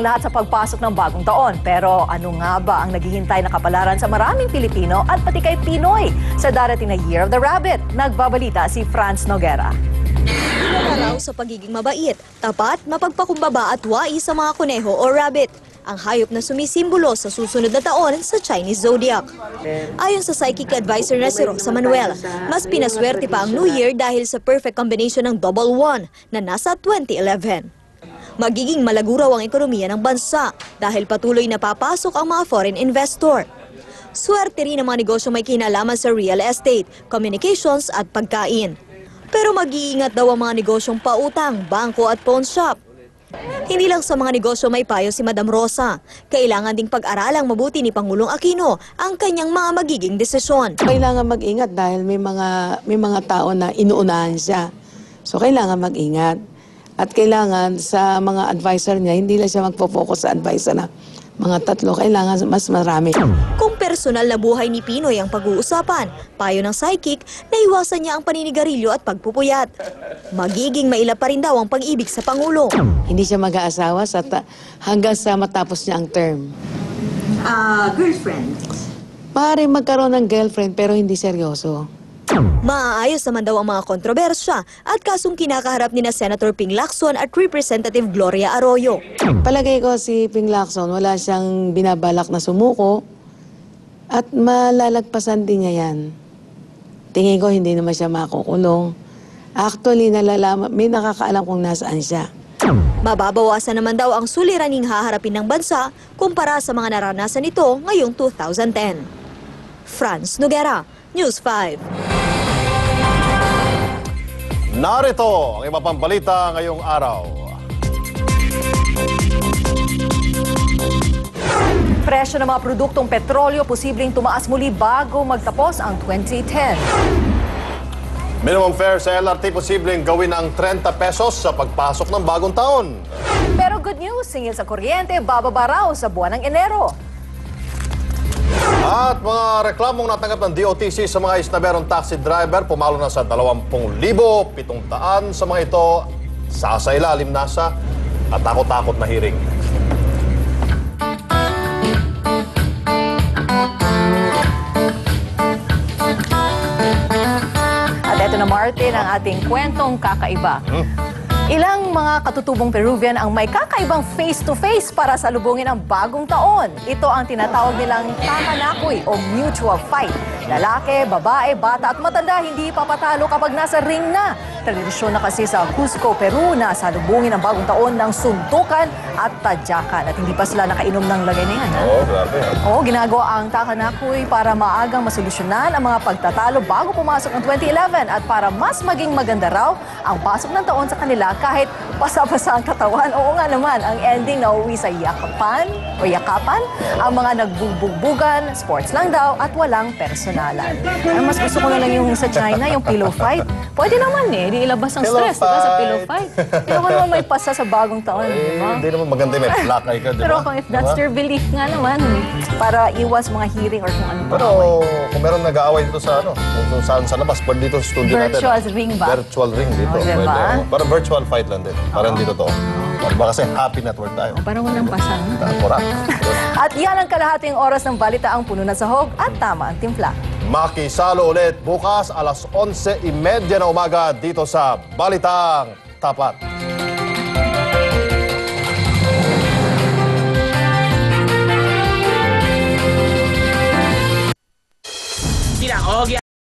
Lahat sa pagpasok ng bagong taon. Pero ano nga ba ang naghihintay na kapalaran sa maraming Pilipino at pati kay Pinoy sa darating na Year of the Rabbit? Nagbabalita si Franz Noguera. Araw sa pagiging mabait, tapat, mapagpakumbaba at wais sa mga kuneho o rabbit. Ang hayop na sumisimbolo sa susunod na taon sa Chinese zodiac. Ayon sa psychic advisor na si Rosa Manuel, mas pinaswerte pa ang New Year dahil sa perfect combination ng double one na nasa 2011. Magiging malaguraw ang ekonomiya ng bansa dahil patuloy na papasok ang mga foreign investor. Swerte rin ang mga negosyong may kinalaman sa real estate, communications at pagkain. Pero mag-iingat daw ang mga negosyong pautang, bangko at pawn shop. Hindi lang sa mga negosyo may payo si Madam Rosa. Kailangan ding pag-aralang mabuti ni Pangulong Aquino ang kanyang mga magiging desisyon. Kailangan mag-ingat dahil may mga tao na inuunahan siya. So kailangan mag-ingat. At kailangan sa mga advisor niya, hindi lang siya magpo-focus sa advisor na mga tatlo, kailangan mas marami. Kung personal na buhay ni Pinoy ang pag-uusapan, payo ng psychic na iwasan niya ang paninigarilyo at pagpupuyat. Magiging maila pa rin daw ang pag-ibig sa Pangulo. Hindi siya mag-aasawa hanggang sa matapos niya ang term. Girlfriend? Maaaring magkaroon ng girlfriend pero hindi seryoso. Maaayos naman daw ang mga kontrobersya at kasong kinakaharap ni na Senator Ping Lacson at Representative Gloria Arroyo. Palagay ko si Ping Lacson, wala siyang binabalak na sumuko at malalagpasan din niya yan. Tingin ko hindi naman siya makukulong. Actually, may nakakaalam kung nasaan siya. Mababawasan naman daw ang suliraning haharapin ng bansa kumpara sa mga naranasan nito ngayong 2010. Franz Noguera, News 5. Narito ang iba pang balita ngayong araw. Presyo ng mga produktong petrolyo posibleng tumaas muli bago magtapos ang 2010. Minimum fare sa LRT posibleng gawin ang 30 pesos sa pagpasok ng bagong taon. Pero good news, singil sa kuryente, bababa raw sa buwan ng Enero. At mga reklamong natanggap ng DOTC sa mga isnaberong taxi driver, pumalo na sa 20,700 sa mga ito, sasailalim na sa katakot-takot na hearing. At eto na Martin, ang ating kwentong kakaiba. Ilang mga katutubong Peruvian ang may kakaibang face-to-face para salubungin ang bagong taon. Ito ang tinatawag nilang Takanakoy o mutual fight. Lalaki, babae, bata at matanda hindi papatalo kapag nasa ring na. Tradisyon na kasi sa Cusco, Peru na salubungin ang bagong taon ng suntukan at tadyakan. At hindi pa sila nakainom ng lagay na yan. Oo, grabe. Oo, ginagawa ang Takanakoy para maagang masolusyonan ang mga pagtatalo bago pumasok ng 2011 at para mas maging maganda raw ang pasok ng taon sa kanila kahit basa-basa ang katawan. Oo nga naman, ang ending na uwi sa yakapan, ang mga nagbubugbugan, sports lang daw at walang personalan. Mas gusto ko na lang yung sa China, yung pillow fight. Pwede naman di ilabas ang stress diba, sa pillow fight. Pero kung naman may pasa sa bagong taon, diba? Hindi naman maganda may black eye ka, diba? Pero kung if that's your belief nga naman, para iwas mga hearing or kung ano pa. Pero kung meron nag-aaway dito sa kung saan sa labas, pwede dito sa studio natin. Virtual ring ba? Virtual ring dito. Diba? Pwede. Para virtual fight lang din. Para hindi totoo. Diba kasi happy network tayo. Parang walang pasang. Correct. At yan ang kalahating oras ng balita ang puno na sahog at tama ang timpla. Makisalo ulit bukas alas 11:30 na umaga dito sa Balitang Tapat. Mira,